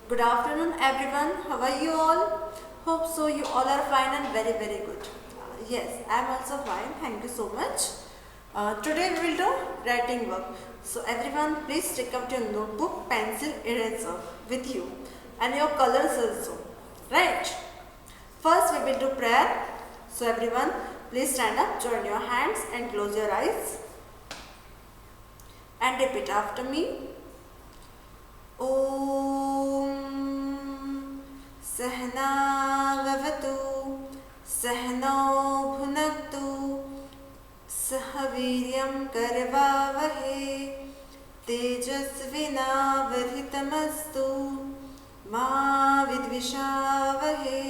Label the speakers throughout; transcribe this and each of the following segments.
Speaker 1: Good afternoon, everyone. How are you all? Hope so. You all are fine and very, very good. Yes, I am also fine. Thank you so much. Today we will do writing work. So everyone, please take out your notebook, pencil, eraser with you, and your colors also. Right? First, we will do prayer. So everyone, please stand up, join your hands, and close your eyes, and repeat after me. ॐ सहना भवतु सहनौ भुनक्तु सह वीर्यं करवावहै तेजस्विनावधितमस्तु मा विद्विषावहै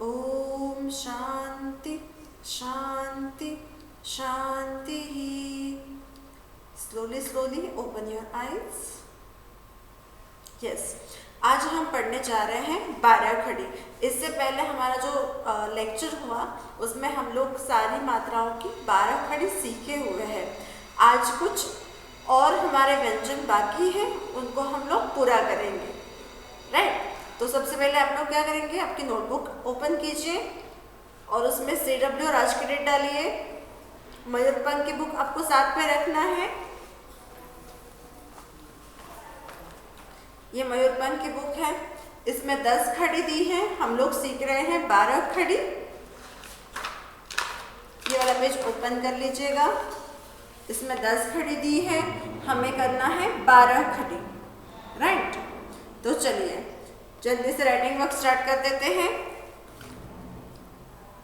Speaker 1: ॐ शांति शांति शांतिः. Slowly open your eyes. Yes. आज हम पढ़ने जा रहे हैं 12 खड़ी. इससे पहले हमारा जो लेक्चर हुआ उसमें हम लोग सारी मात्राओं की 12 खड़ी सीखे हुए हैं. आज कुछ और हमारे व्यंजन बाकी हैं, उनको हम लोग पूरा करेंगे. राइट. तो सबसे पहले आप लोग क्या करेंगे, आपकी नोटबुक ओपन कीजिए और उसमें CW और आज की डेट डालिए. मयूरपंख की बुक आपको साथ में रखना है. ये मयूरपंख की बुक है. इसमें 10 खड़ी दी है. हम लोग सीख रहे हैं 12 खड़ी. ये वाला पेज ओपन कर लीजिएगा. इसमें 10 खड़ी दी है, हमें करना है 12 खड़ी. राइट. तो चलिए जल्दी से राइटिंग वर्क स्टार्ट कर देते हैं.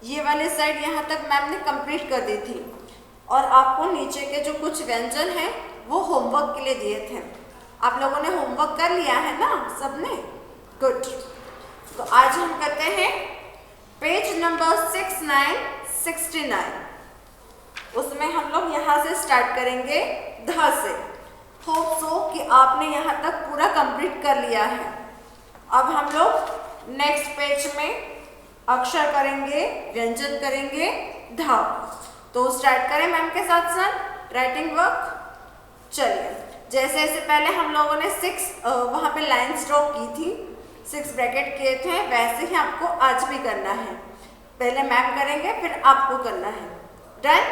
Speaker 1: ये वाले साइड यहाँ तक मैम ने कंप्लीट कर दी थी और आपको नीचे के जो कुछ व्यंजन हैं वो होमवर्क के लिए दिए थे. आप लोगों ने होमवर्क कर लिया है ना सबने? गुड. तो आज हम करते हैं पेज नंबर 6969. उसमें हम लोग यहाँ से स्टार्ट करेंगे ध से. होप सो कि आपने यहाँ तक पूरा कंप्लीट कर लिया है. अब हम लोग नेक्स्ट पेज में अक्षर करेंगे, व्यंजन करेंगे ध. तो स्टार्ट करें मैम के साथ साथ राइटिंग वर्क. चलिए जैसे जैसे पहले हम लोगों ने 6 वहाँ पे लाइन्स ड्रॉ की थी, 6 ब्रैकेट किए थे, वैसे ही आपको आज भी करना है. पहले मैम करेंगे फिर आपको करना है. डन.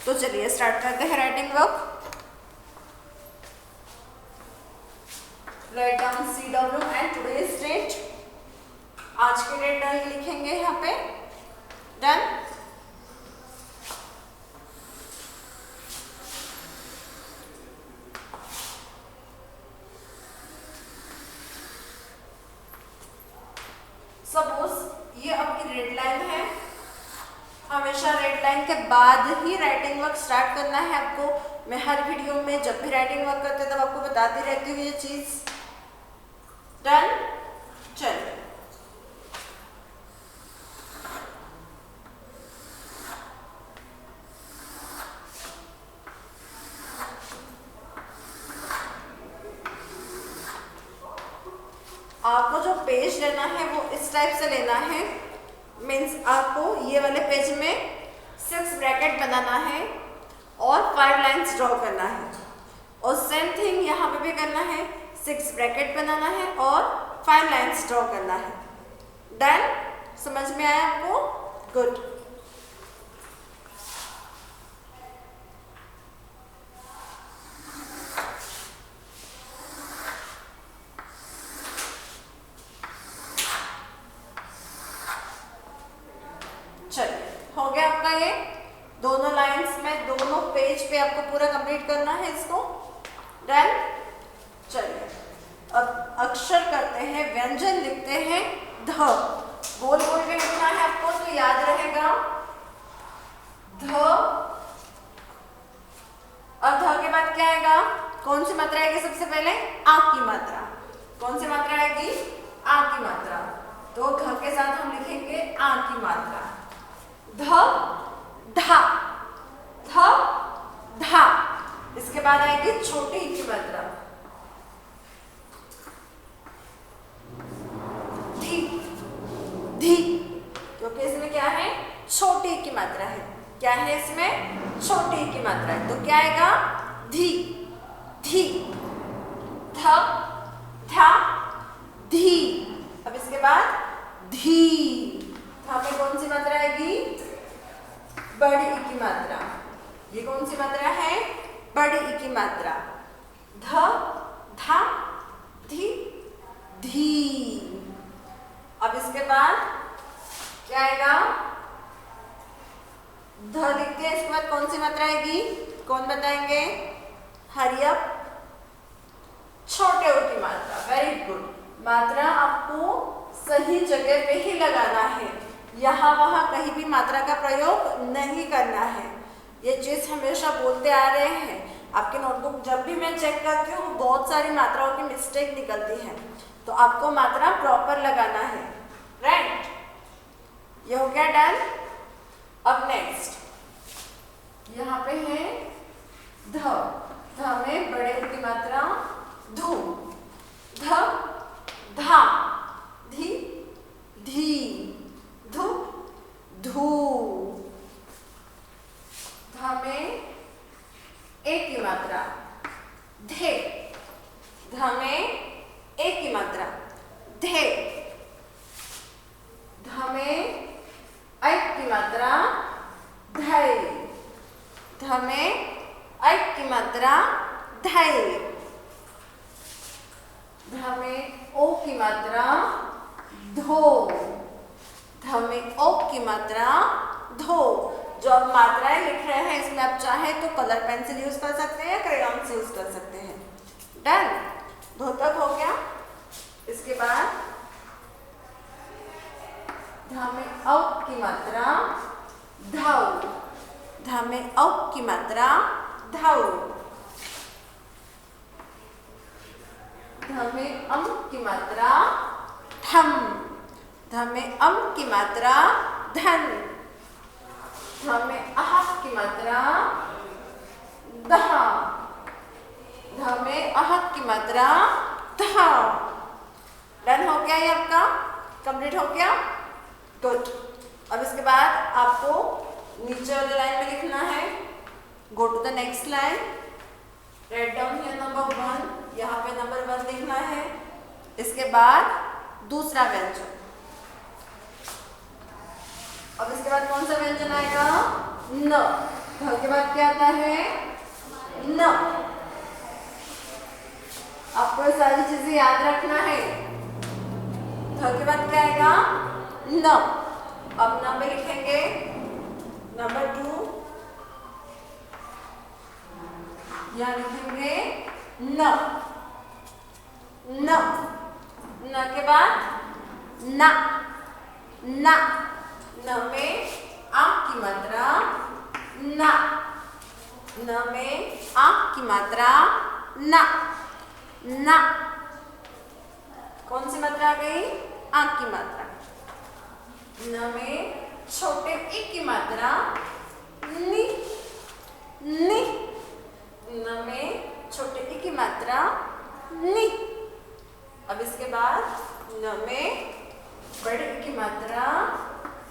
Speaker 1: तो चलिए स्टार्ट करते हैं writing work. Write down CW and today's date. आज की डेट लिखेंगे यहाँ पे. डन. सपोज ये आपकी रेड लाइन है. हमेशा रेड लाइन के बाद ही राइटिंग वर्क स्टार्ट करना है आपको. मैं हर वीडियो में जब भी राइटिंग वर्क करते तब आपको बताती रहती हूँ ये चीज. डन. चलिए आपको जो पेज लेना है वो इस टाइप से लेना है. मीन्स आपको ये वाले पेज में 6 ब्रैकेट बनाना है और 5 लाइन्स ड्रॉ करना है. और सेम थिंग यहाँ पे भी करना है. 6 ब्रैकेट बनाना है और 5 लाइन्स ड्रॉ करना है. डन. समझ में आया आपको? गुड. हो गया आपका ये दोनों लाइंस में, दोनों पेज पे आपको पूरा कंप्लीट करना है इसको. डन. चलिए अब अक्षर करते हैं, व्यंजन लिखते हैं ध. गोल गोल में लिखना है आपको तो याद रहेगा ध. अब ध के बाद क्या आएगा? कौन सी मात्रा आएगी सबसे पहले? आ की मात्रा. कौन सी मात्रा आएगी? आ की मात्रा. तो ध के साथ हम लिखेंगे आ की मात्रा. ध धा. ध धा. इसके बाद आएगी छोटी की मात्रा धी. धी. क्योंकि इसमें क्या है? छोटी की मात्रा है. क्या है इसमें? छोटी की मात्रा है. तो क्या आएगा? धी. धी. ध धा धी। अब इसके बाद धी। यहाँ पे कौन सी मात्रा आएगी? बड़ी ई की मात्रा। ये कौन सी मात्रा है? बड़ी ई की मात्रा। ध, धा, धी, धी। अब इसके बाद क्या आएगा? ध लिखते हैं, इसके बाद कौन सी मात्रा आएगी? कौन बताएंगे? हरी अप, छोटे ओ की मात्रा। Very good. मात्रा आपको सही जगह पे ही लगाना है, यहाँ वहाँ कहीं भी मात्रा का प्रयोग नहीं करना है। ये चीज हमेशा बोलते आ रहे हैं। आपके नोटबुक जब भी मैं चेक करती हूँ बहुत सारी मात्राओं की मिस्टेक निकलती है, तो आपको मात्रा प्रॉपर लगाना है। राइट, ये हो गया डन। अब नेक्स्ट यहाँ पे है ध। ध में बड़े ऊ की मात्रा धू। ध, धा, धी, धी, धू, धू। ध में एक की मात्रा धे। ध में एक की मात्रा धे। ध में एक की मात्रा धै। ध में एक की मात्रा धै। ध में ओ की मात्रा धो। ध में ओ की मात्रा धो। जो आप मात्राएं लिख रहे हैं इसमें आप चाहे तो कलर पेंसिल यूज कर सकते हैं या क्रेयॉन से यूज कर सकते हैं। डन, धो तक हो गया। इसके बाद ध में औ की मात्रा धौ। ध में औ की मात्रा धौ। ध में अम की मात्रा ठम। ध में अम की मात्रा धन। ध में अह की मात्रा दहा। ध में अह की मात्रा धा। डन हो गया ये आपका, कंप्लीट हो गया। गुड। अब इसके बाद आपको नीचे वाले लाइन में लिखना है। Go to the next line, write down here number 1। यहाँ पे नंबर 1 लिखना है। इसके बाद दूसरा व्यंजन। अब इसके बाद कौन सा व्यंजन आएगा? न। ध के बाद क्या आता है? न। आपको सारी चीजें याद रखना है। ध के बाद क्या आएगा? न। अब न पे लिखेंगे नंबर 2। यहाँ लिखेंगे न। न। न के बाद ना। ना। न में आंख की मात्रा ना। न में आंख की मात्रा ना। ना। कौन सी मात्रा आ गई? आंख की मात्रा। न में छोटे ई की मात्रा नी। नी। न में छोटे ई की मात्रा नी। अब इसके बाद न में बड़े ई की मात्रा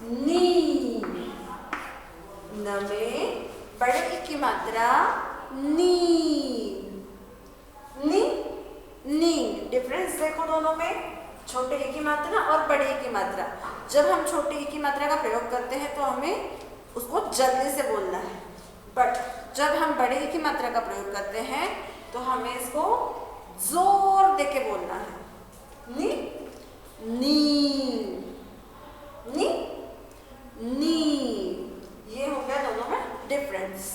Speaker 1: नी। न में बड़े ई की मात्रा नी। नी, नी। डिफरेंस देखो दोनों में, छोटे ई की मात्रा और बड़े ई की मात्रा। जब हम छोटे ई की मात्रा का प्रयोग करते हैं तो हमें उसको जल्दी से बोलना है, बट जब हम बड़े ई की मात्रा का प्रयोग करते हैं तो हमें इसको जोर देके बोलना है। नी, नी, नी, नी। ये हो गया दोनों में डिफरेंस।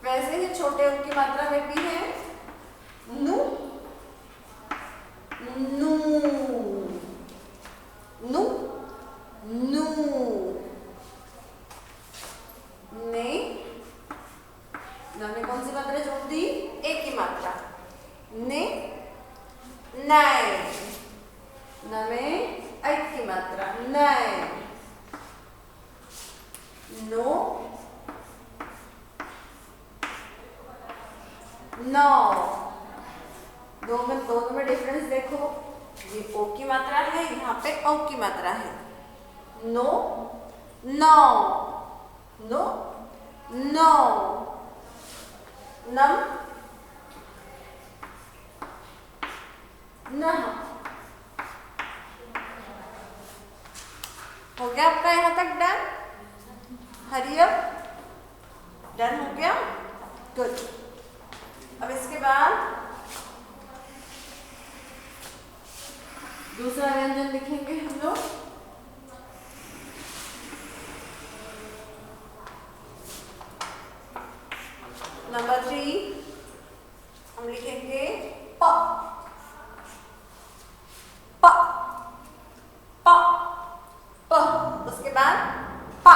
Speaker 1: वैसे ही छोटे ऊ की मात्रा में भी है नु, नू, नु, नू। ने, न में कौन सी मात्रा जोड़ दी? एक की मात्रा। ने, नए। न में एक की मात्रा नए। नो, नौ। दोनों में डिफरेंस देखो, ये ओ की मात्रा है, यहाँ पे औ की मात्रा है। नो, नौ। नो, नौ। नम, नह। हो गया आपका यहाँ तक डन? हरी अप, डन हो गया, गुड। अब इसके बाद दूसरा व्यंजन लिखेंगे हम लोग। नंबर 3 हम लिखेंगे प, प, प, प। उसके बाद पा,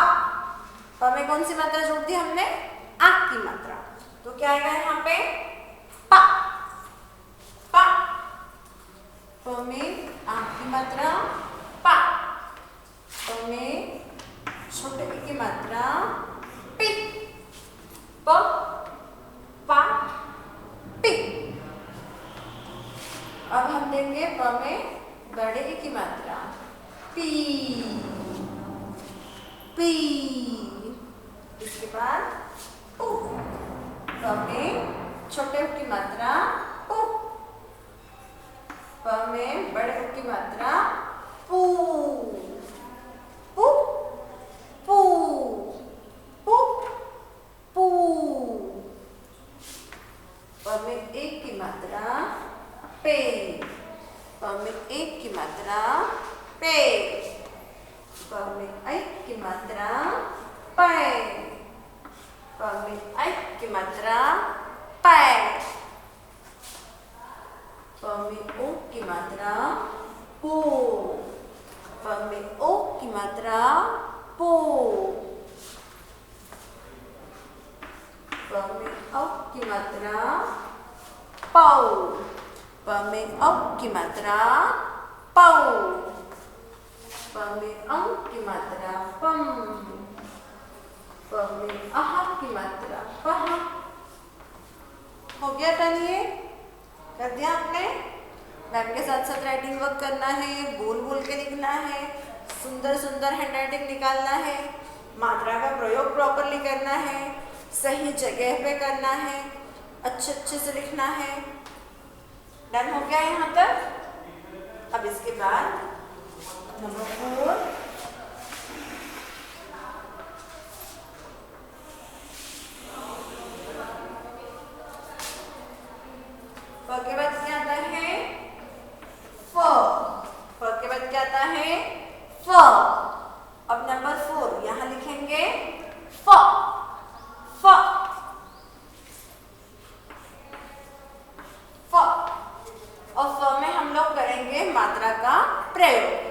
Speaker 1: प में कौन सी मात्रा जोड़ दी हमने? आक की मात्रा। तो क्या आएगा यहाँ पे? पा, पा। प में आक की मात्रा पा, प में छोटे ई की मात्रा पी, प, पा, पी। अब हम देंगे प में बड़े ई की मात्रा पी, पी। इसके बाद पू, प में छोटे ऊ की मात्रा पू, प में बड़े ऊ की मात्रा पू, पू, पू, पू, पू। प में एक की मात्रा पे, प में एक की मात्रा पे, प में एक की मात्रा पै, प में एक की मात्रा पै, प में ओ की मात्रा पो, प में ओ की मात्रा पो, प में औ की मात्रा पौ, प में औ की मात्रा पौ, प में अं की मात्रा पम, प में अह की मात्रा पह। हो गया डन? ये कर दिया आपने? मैम के साथ साथ राइटिंग वर्क करना है, बोल बोल के लिखना है, सुंदर सुंदर हैंडराइटिंग निकालना है, मात्रा का प्रयोग प्रॉपरली करना है, सही जगह पे करना है, अच्छे अच्छे से लिखना है। डन हो गया यहाँ तक? अब इसके बाद नंबर 4 के बाद क्या आता है? फ, फ के बाद क्या आता है? फ। अब नंबर 4 यहाँ लिखेंगे फ, फ, फ। और फ में हम लोग करेंगे मात्रा का प्रयोग।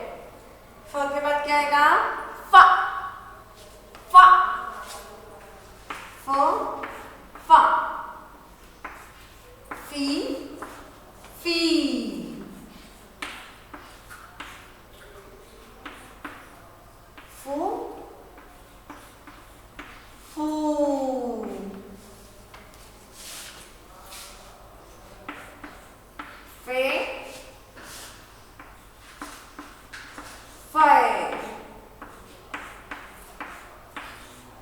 Speaker 1: फ के बाद क्या आएगा? फ, फ, फ, फ, फी, फी, फू, फू, फे, फै,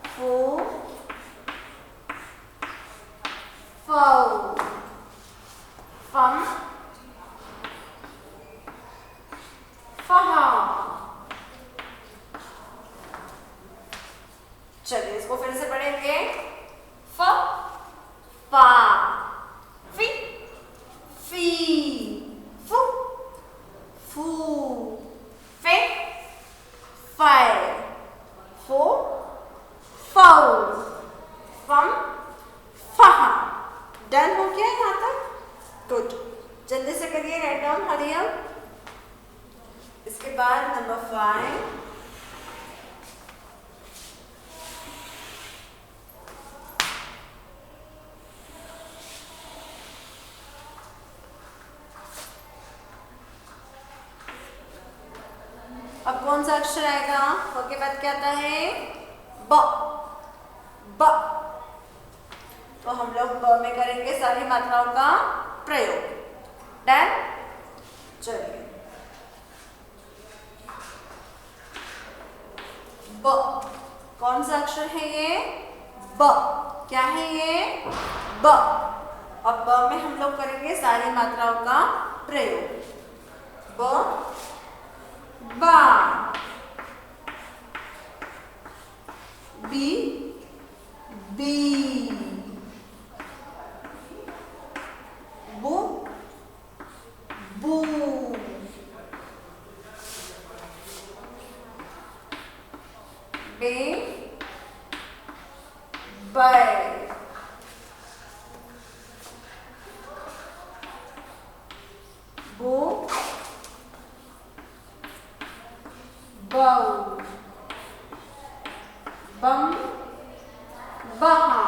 Speaker 1: फू, फौ, फम, फहा। चलिए इसको फिर से पढ़ेंगे। फ, फा, फी, फी, फू, फू, फे, फै, फो, फौ, फम, फहा। डन हो गया यहाँ तक? गुड। जल्दी से करिए, राइट डाउन, हरी अप। इसके बाद नंबर 5 अब कौन सा अक्षर आएगा? फ के बाद क्या आता है? ब, ब। तो हम लोग ब में करेंगे सारी मात्राओं का प्रयोग। डन? चलिए, ब, कौन सा अक्षर है ये? ब। क्या है ये? ब। अब ब में हम लोग करेंगे सारी मात्राओं का प्रयोग, ब बा, बी बी, बू बू, बे बै, बो बऊ, बम बहा।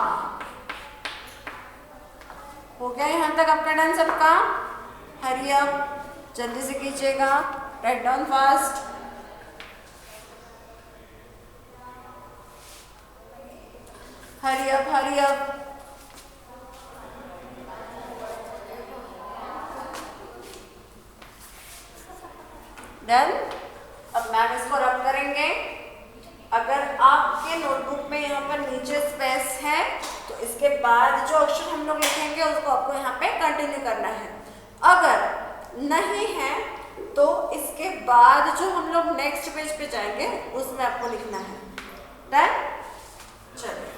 Speaker 1: हो गया यहाँ तक आपका डन सबका? हरी अप, जल्दी से कीजिएगा, write down fast. Hurry up hurry up. Done. अब मैम इसको रब करेंगे। अगर आपके नोटबुक में यहाँ पर नीचे स्पेस है तो इसके बाद जो अक्षर हम लोग लिखेंगे उसको आपको यहाँ पे कंटिन्यू करना है। अगर नहीं है तो इसके बाद जो हम लोग नेक्स्ट पेज पे जाएंगे उसमें आपको लिखना है। डन। चलिए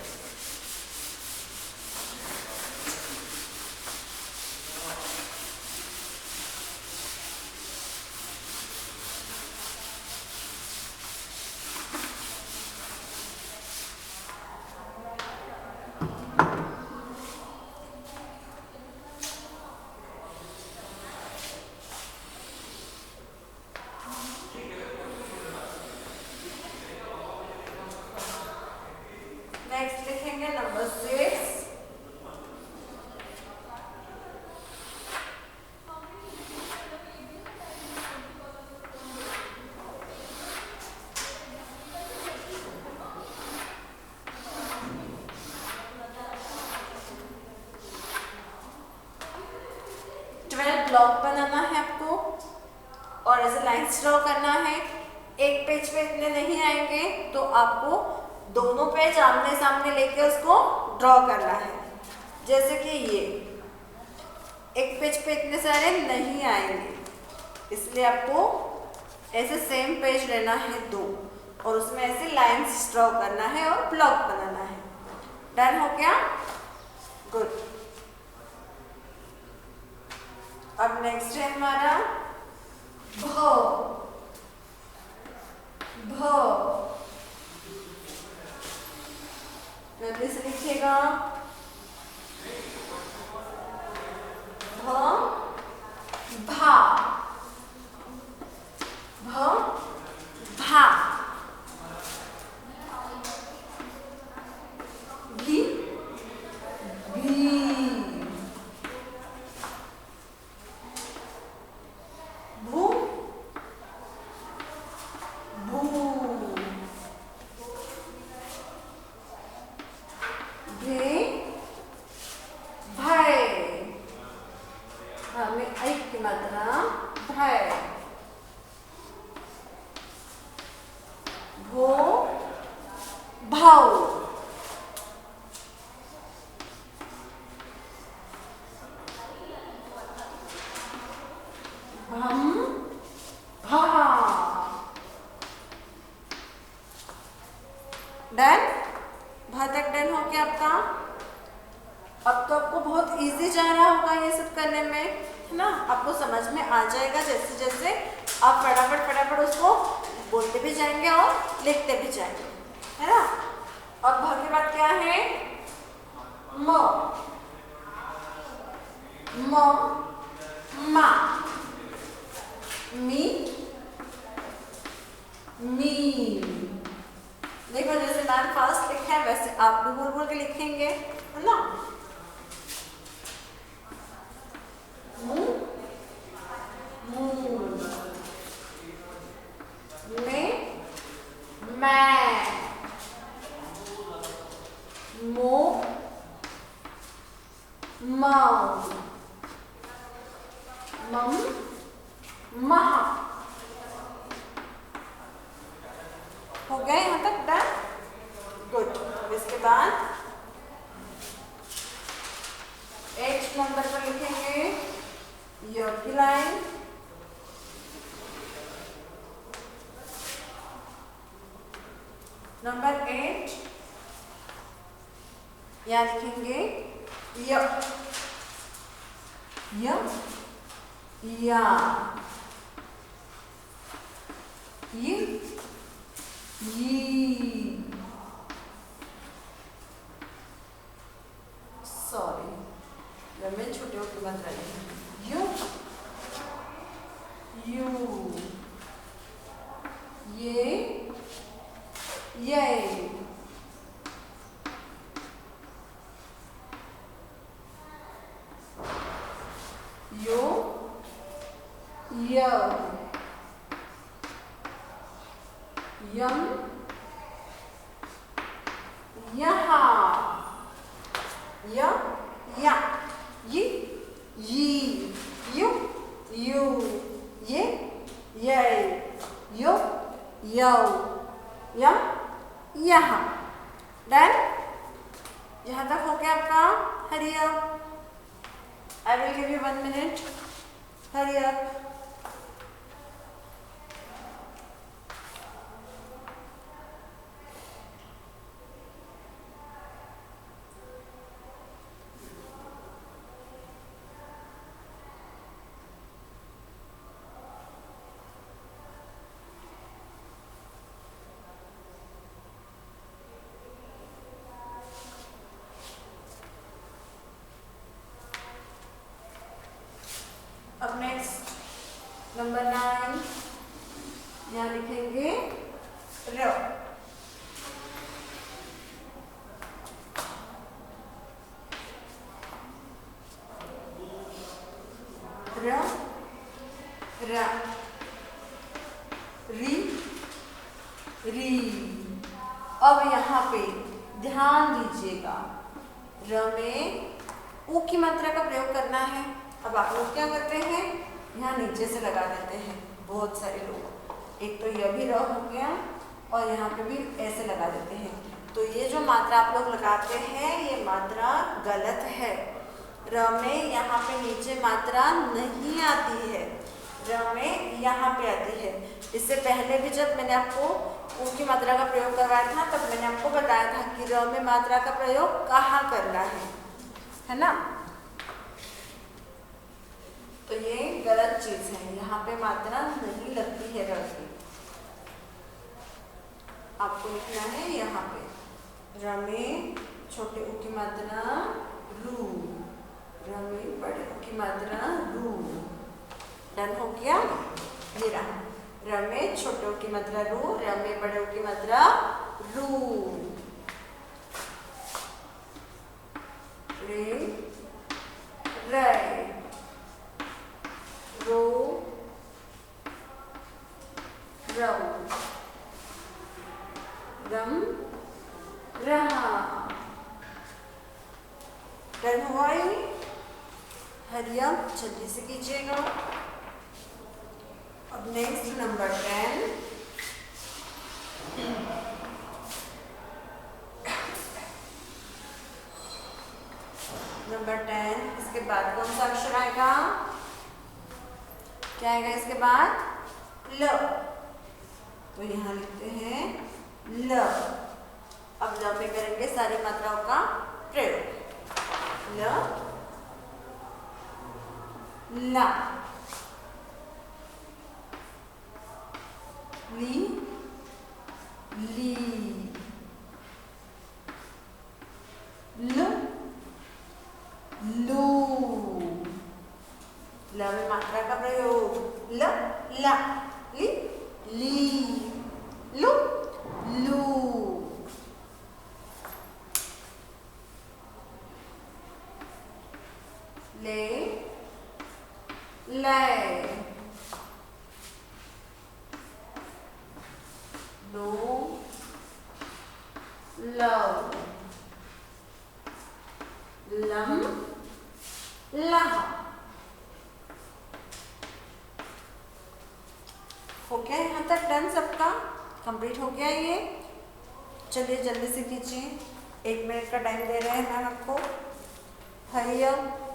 Speaker 1: नेक्स्ट लिखेंगे नंबर 6। ब्लॉक बनाना है आपको और ऐसे लाइंस ड्रॉ करना है। एक पेज पे इतने नहीं आएंगे तो आपको दोनों पेज आमने सामने लेके उसको ड्रॉ करना है। जैसे कि ये एक पेज पे इतने सारे नहीं आएंगे, इसलिए आपको ऐसे सेम पेज लेना है दो और उसमें ऐसे लाइंस ड्रॉ करना है और ब्लॉक बनाना है। डन हो गया? गुड। अब नेक्स्ट है हमारा भ। जल्दी से लिखिएगा। भ भा, भ भा, भी भी, भू भू, भे भय, हमें एक की मात्रा भय, भो भाव, भम भा। डन। भा तक डन हो गया आपका। अब तो आपको बहुत इजी जा रहा होगा ये सब करने में, है ना? आपको समझ में आ जाएगा जैसे जैसे आप फटाफट उसको बोलते भी जाएंगे और लिखते भी जाएंगे, है ना? अब भा के बाद क्या है? म, मा, मी, मी। देखो जैसे मैम फास्ट लिखा है वैसे आप भी बोल बोल के लिखेंगे, है ना? मु, मू, मे, मैं, मो, माँ, मम, महा। हो गया यहाँ तक? डन। गुड। इसके बाद 8 नंबर पर लिखेंगे य की लाइन। नंबर 8 यहाँ लिखेंगे य, य, या, ये, यी, सॉरी मैं छोटे होकर बंद कर रही हूँ, यू, ये, यो, य, यम, यहाँ, य, या, ये, यी, यू, ये, यो, यौ, यम, यहाँ। डन? यहाँ तक हो गया आपका? Hurry up. I will give you 1 minute. Hurry up. अब नेक्स्ट नंबर 9 यहाँ लिखेंगे र, र, रा, री, री। अब यहाँ पे ध्यान दीजिएगा, र में ऊ की मात्रा का प्रयोग करना है। अब आप लोग क्या करते हैं, यहाँ नीचे से लगा देते हैं, बहुत सारे लोग। एक तो यह भी र हो गया और यहाँ पे भी ऐसे लगा देते हैं। तो ये जो मात्रा आप लोग लगाते हैं ये मात्रा गलत है। र में यहाँ पे नीचे मात्रा नहीं आती है, र में यहाँ पे आती है। इससे पहले भी जब मैंने आपको ऊ की मात्रा का प्रयोग करवाया था तब मैंने आपको बताया था कि र में मात्रा का प्रयोग कहाँ करना है ना। तो ये गलत चीज है, यहाँ पे मात्रा नहीं लगती है र की। आपको लिखना है यहाँ पे र में छोटे ऊ की मात्रा रू, र में बड़े ऊ की मात्रा रू। डन हो गया? ये रहा, र में छोटे ऊ की मात्रा रू, र में बड़े ऊ की मात्रा रू। रे, रे, रो, रौ, रम, रहा। डन हुआ ये? हरी अप, जल्दी से कीजिएगा। अब नेक्स्ट नंबर 10 नंबर 10 इसके बाद कौन सा अक्षर आएगा? क्या आएगा इसके बाद? ल। तो यहाँ लिखते हैं ल। अब ल पे करेंगे सारी मात्राओं का प्रयोग। ल, ला, ली, ली, ल, लू। ल में मात्रा का प्रयोग, ल, ला, ली, ली, लू, लू। ले, ले, लो, लो, लम, लह। हो गया यहाँ तक? डन सबका? कंप्लीट हो गया ये? चलिए जल्दी से कीजिए, 1 मिनट का टाइम दे रहे हैं मैम आपको। Hurry up.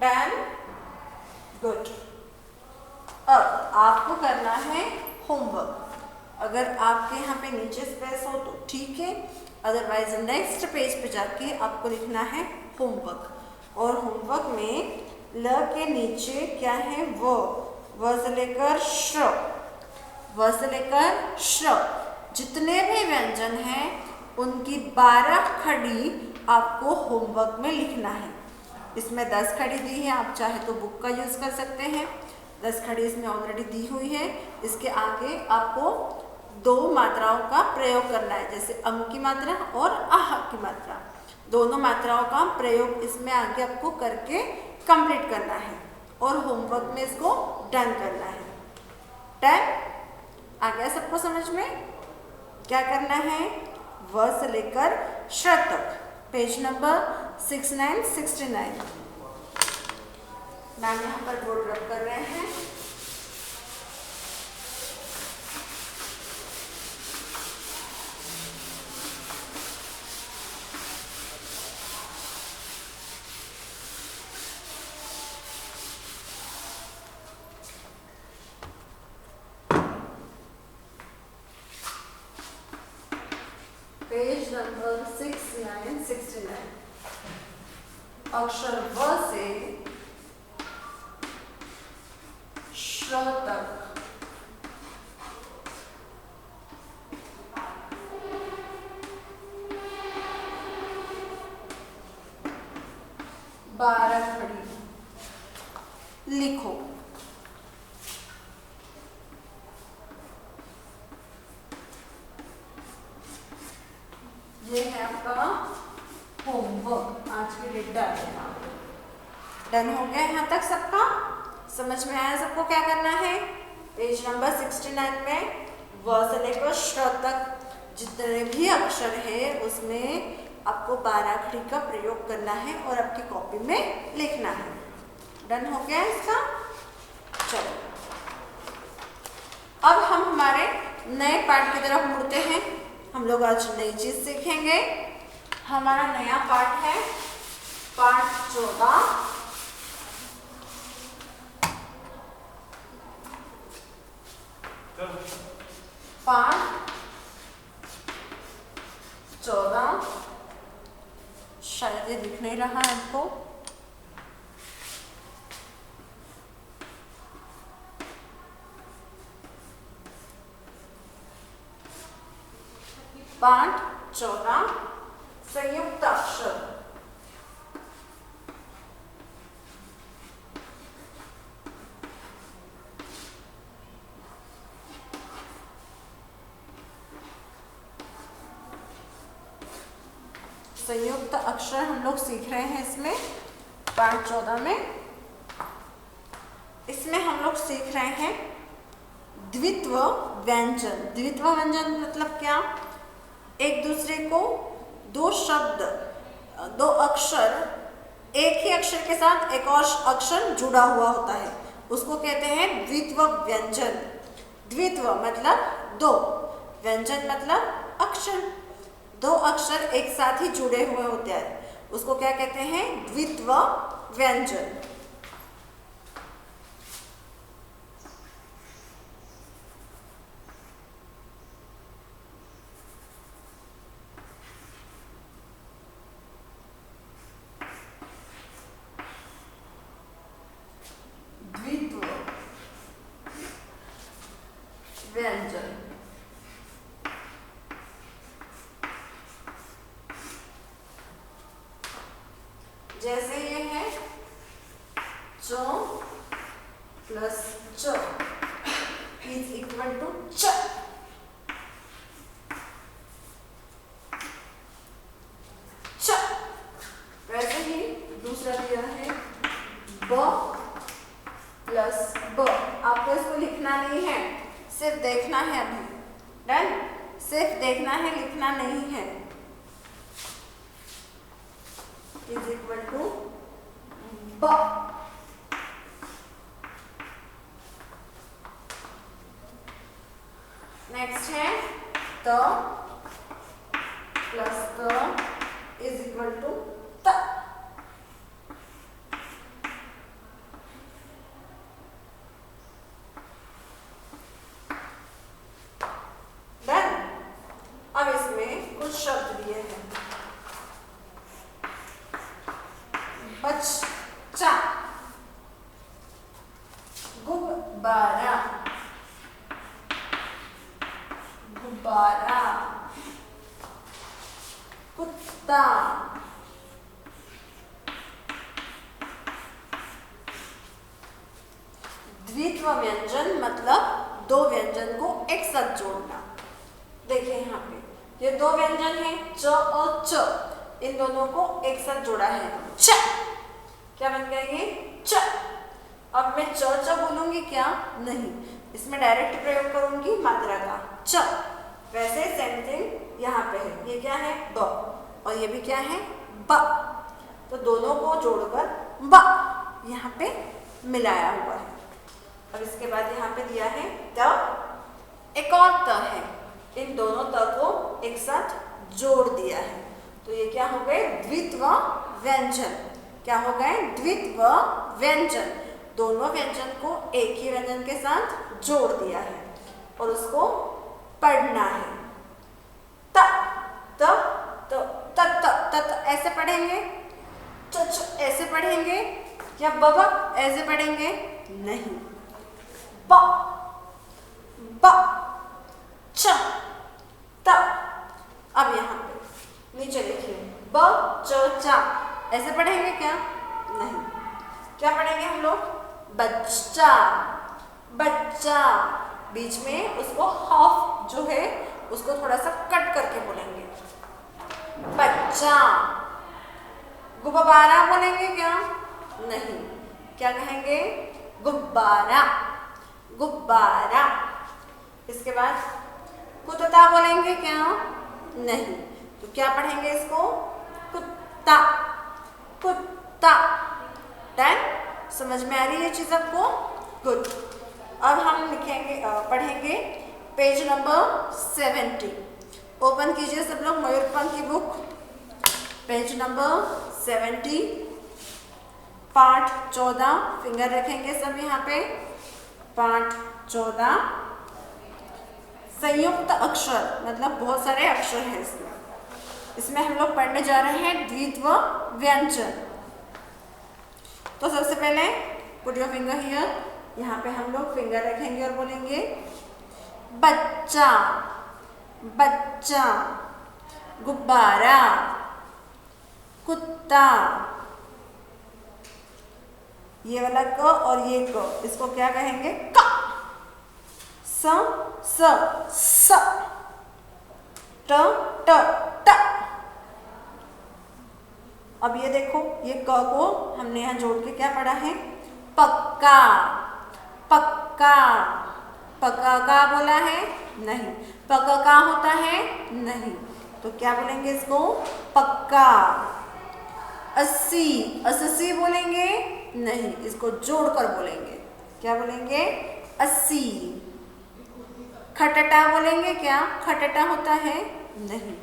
Speaker 1: Done, good. अब आपको करना है होमवर्क। अगर आपके यहाँ पे नीचे स्पेस हो तो ठीक है, अदरवाइज नेक्स्ट पेज पे जाके आपको लिखना है होमवर्क। और होमवर्क में ल के नीचे क्या है, व से लेकर श, व से लेकर श, जितने भी व्यंजन हैं उनकी 12 खड़ी आपको होमवर्क में लिखना है। इसमें 10 खड़ी दी है, आप चाहे तो बुक का यूज कर सकते हैं। 10 खड़ी इसमें ऑलरेडी दी हुई है। इसके आगे आपको 2 मात्राओं का प्रयोग करना है, जैसे अम की मात्रा और आह की मात्रा। दोनों मात्राओं का प्रयोग इसमें आगे आपको करके कंप्लीट करना है और होमवर्क में इसको डन करना है। डन, आ गया सबको समझ में? क्या करना है, व से लेकर श तक, पेज नंबर 6969। मैम यहाँ पर बोर्ड रब कर रहे हैं। Page number 6969। अक्षर व से श तक 12 खड़ी लिखो। ये है आपका होमवर्क, आज की डेट डन है। डन हो गया यहाँ तक सबका? समझ में आया सबको क्या करना है? पेज नंबर 69 में व से लेकर श तक जितने भी अक्षर है उसमें आपको 12 खड़ी का प्रयोग करना है और आपकी कॉपी में लिखना है। डन हो गया इसका? चलो अब हम हमारे नए पाठ की तरफ मुड़ते हैं। हम लोग आज नई चीज सीखेंगे। हमारा नया पाठ है पाठ 14। पाठ 14 शायद ये दिख नहीं रहा है आपको। पाठ 14 संयुक्त अक्षर। संयुक्त अक्षर हम लोग सीख रहे हैं इसमें पाठ 14 में। इसमें हम लोग सीख रहे हैं द्वित्व व्यंजन। द्वित्व व्यंजन मतलब क्या? एक दूसरे को 2 शब्द, 2 अक्षर, एक ही अक्षर के साथ एक और अक्षर जुड़ा हुआ होता है, उसको कहते हैं द्वित्व व्यंजन। द्वित्व मतलब 2, व्यंजन मतलब अक्षर। 2 अक्षर एक साथ ही जुड़े हुए होते हैं, उसको क्या कहते हैं? द्वित्व व्यंजन। द्वित्व व्यंजन जैसे ये है च प्लस च इज इक्वल टू च। च वैसे ही दूसरा दिया है ब प्लस ब। आपको इसको लिखना नहीं है, सिर्फ देखना है अभी। डन, सिर्फ देखना है, लिखना नहीं है। इज इक्वल टू ब। नेक्स्ट है त प्लस त इज इक्वल टू त। गुब्बारा, कुत्ता, द्वित्व व्यंजन मतलब दो व्यंजन को एक साथ जोड़ना। देखिए यहाँ पे ये दो व्यंजन है च और च, इन दोनों को एक साथ जोड़ा है च। क्या बन गया ये च। अब मैं च बोलूंगी क्या? नहीं, इसमें डायरेक्ट प्रयोग करूंगी मात्रा का च। वैसे सेम थिंग यहाँ पे है, ये क्या है ब और ये भी क्या है ब, तो दोनों को जोड़कर ब यहाँ पे मिलाया हुआ है। अब इसके बाद यहाँ पे दिया है त, एक और त है, इन दोनों त को एक साथ जोड़ दिया है, तो ये क्या हो गए द्वित्व व्यंजन। क्या हो गए द्वित्व व्यंजन, दोनों व्यंजन को एक ही व्यंजन के साथ जोड़ दिया है और उसको पढ़ना है। त त त त त त ऐसे पढ़ेंगे, च ऐसे पढ़ेंगे या ब ऐसे पढ़ेंगे? नहीं, ब ब च त। अब यहाँ पे नीचे देखिए ब च चा, ऐसे पढ़ेंगे क्या? नहीं, क्या पढ़ेंगे हम लोग? बच्चा, बच्चा। बीच में उसको हाफ जो है उसको थोड़ा सा कट करके बोलेंगे, बच्चा। गुब्बारा बोलेंगे क्या? नहीं, क्या कहेंगे? गुब्बारा, गुब्बारा। इसके बाद कुत्ता बोलेंगे क्या? नहीं, तो क्या पढ़ेंगे इसको? कुत्ता, कुत्ता। डन? समझ में आ रही है ये चीज आपको? गुड। अब हम लिखेंगे पढ़ेंगे पेज नंबर 70। ओपन कीजिए सब लोग मयूरपंख की बुक, पेज नंबर 70, पाठ 14। फिंगर रखेंगे सब यहाँ पे। पाठ 14, संयुक्त अक्षर मतलब बहुत सारे अक्षर हैं इसमें हम लोग पढ़ने जा रहे हैं द्वित्व व्यंजन। तो सबसे पहले पुट योर फिंगर हियर, यहाँ पे हम लोग फिंगर रखेंगे और बोलेंगे बच्चा, बच्चा। गुब्बारा, कुत्ता। ये वाला क और ये क, इसको क्या कहेंगे? क। स स, ट ट ट। अब ये देखो, ये क को हमने यहाँ जोड़ के क्या पढ़ा है? पक्का, पक्का। पक्का का बोला है? नहीं। पक्का का होता है? नहीं, तो क्या बोलेंगे इसको? पक्का। 80, 80 बोलेंगे? नहीं, इसको जोड़कर बोलेंगे। क्या बोलेंगे? 80। खटटा बोलेंगे क्या? खटटा होता है? नहीं,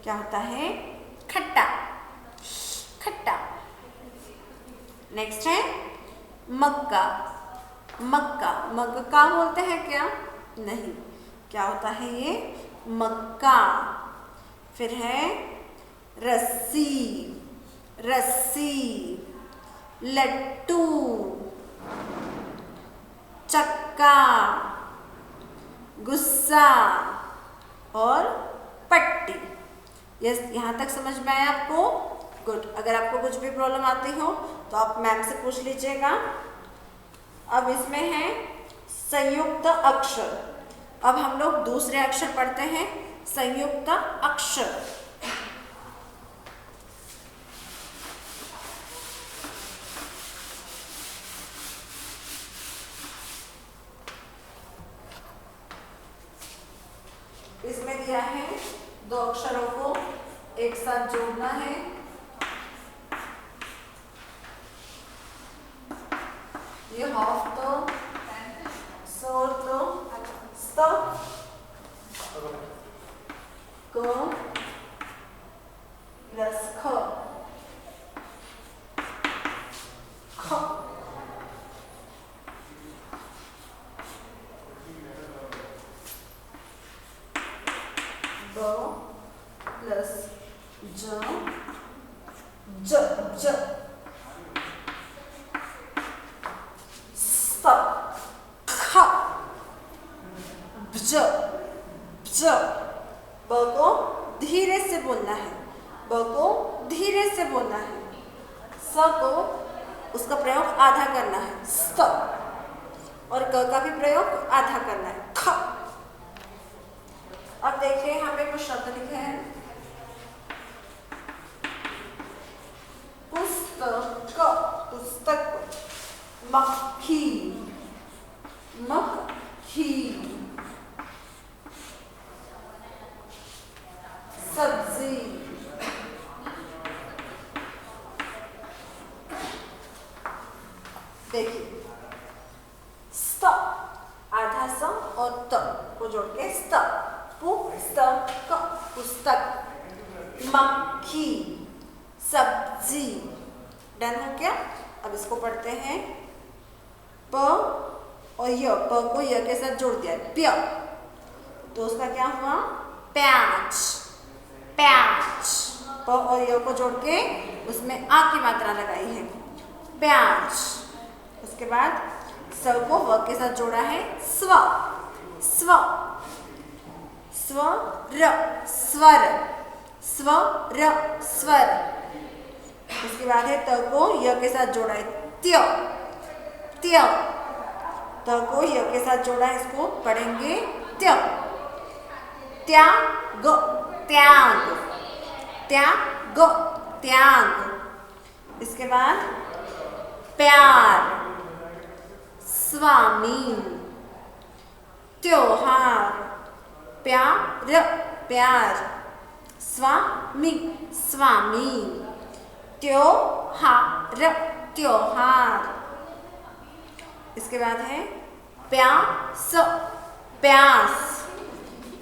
Speaker 1: क्या होता है? खट्टा, खट्टा। नेक्स्ट है मक्का, मक्का। मक्का बोलते हैं क्या? नहीं, क्या होता है ये? मक्का। फिर है रस्सी, रस्सी। लट्टू, चक्का, गुस्सा और पट्टी। यस, यहाँ तक समझ में आया आपको? गुड। अगर आपको कुछ भी प्रॉब्लम आती हो तो आप मैम से पूछ लीजिएगा। अब इसमें है संयुक्त अक्षर। अब हम लोग दूसरे अक्षर पढ़ते हैं, संयुक्त अक्षर। इसमें दिया है दो अक्षरों को एक साथ जोड़ना है। ये हाफ तो सो तो स्त क प्लस ख ख ब प्लस ज ज ज स ख ज ज ब को धीरे से बोलना है, ब को धीरे से बोलना है। स को उसका प्रयोग आधा करना है, स्त, और क का भी प्रयोग आधा करना है, ख। अब देखिए यहाँ पे कुछ शब्द लिखे हैं, पुस्तक, पुस्तक, मक्खी, मक्खी, सब्जी, देखिए स्त, आधा स और त को जोड़ के स्त, पुस्तक, पुस्तक, मक्खी, सब्जी। डन हो क्या? अब इसको पढ़ते हैं, प और य, प को य के साथ जोड़ दिया प्य, तो उसका क्या हुआ? प्याज, प्याज। प और य को जोड़ के उसमें आ की मात्रा लगाई है, प्याज। उसके बाद स को व के साथ जोड़ा है स्व, स्व, स्वर, स्वर, स्वर, स्वर। उसके बाद है त को य के साथ जोड़ा है त्य, त्य, त को य के साथ जोड़ा है, इसको पढ़ेंगे त्य, त्याग, त्याग, त्याग, त्याग। इसके बाद प्यार, स्वामी, त्योहार, प्यार, प्यार, स्वामी, स्वामी, त्योहार, त्योहार। इसके बाद है प्यास, प्यास,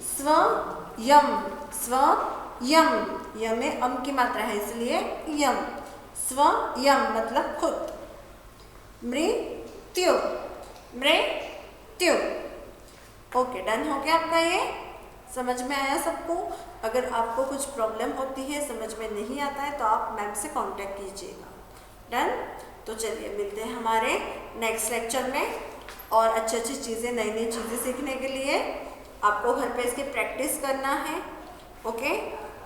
Speaker 1: स्वयं, स्वयं, यम में अम की मात्रा है इसलिए यम, स्वयं मतलब खुद। मृत्यु, मृत्यु। ओके, डन हो गया आपका? ये समझ में आया सबको? अगर आपको कुछ प्रॉब्लम होती है, समझ में नहीं आता है, तो आप मैम से कांटेक्ट कीजिएगा। डन? तो चलिए मिलते हैं हमारे नेक्स्ट लेक्चर में, और अच्छी अच्छी चीज़ें, नई नई चीज़ें सीखने के लिए आपको घर पे इसकी प्रैक्टिस करना है। ओके,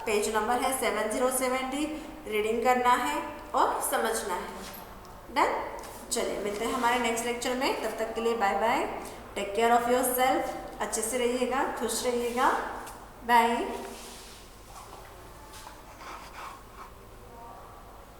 Speaker 1: पेज नंबर है 7070, रीडिंग करना है और समझना है। डन? चलिए मिलते हैं हमारे नेक्स्ट लेक्चर में, तब तक के लिए bye bye, take care of yourself, अच्छे से रहिएगा, खुश रहिएगा, बाय।